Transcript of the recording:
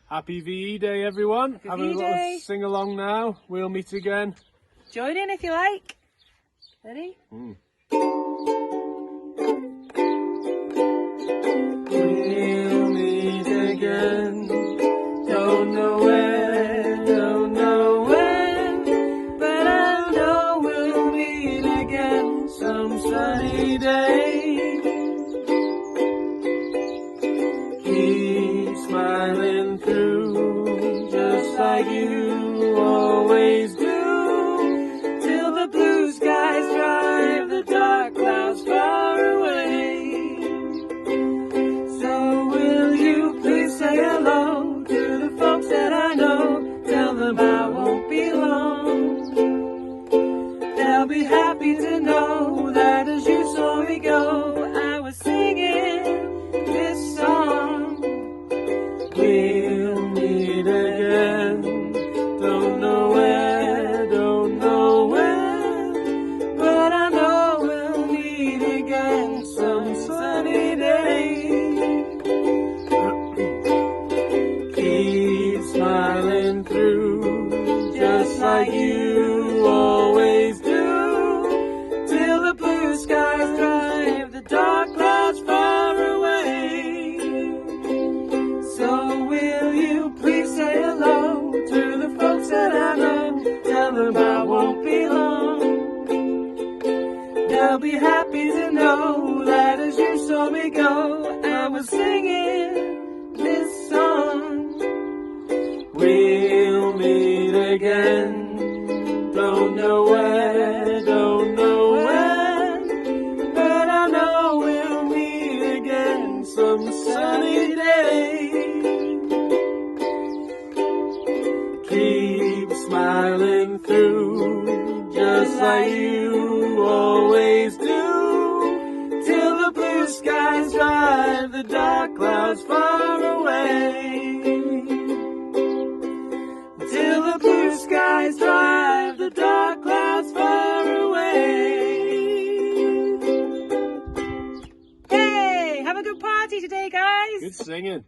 Happy VE Day, everyone. Happy Having a VE little Day. sing along now. We'll meet again. Join in if you like. Ready? We'll meet again. Don't know where, don't know when, but I know we'll meet again some sunny day. Keep smiling through, just like you always do, till the blue skies drive the dark clouds far away. So will you please say hello to the folks that I know, tell them I won't be long. They'll be happy to know that as you saw me go, I was singing this song. We'll meet again, don't know where, don't know when, but I know we'll meet again some sunny day. Keep smiling through, just like you always do, till the blue skies drive the dark clouds far away. So will you please say hello to the folks that I know, tell them I won't be long. They'll be happy to know that as you saw me go, I was singing this song. We'll meet again, don't know where, don't know when, but I know we'll meet again some sunny day. Keep smiling through, just like you always do, till the blue skies drive the dark clouds far away. Till the blue skies drive the dark clouds far away. Hey, have a good party today, guys. Good singing.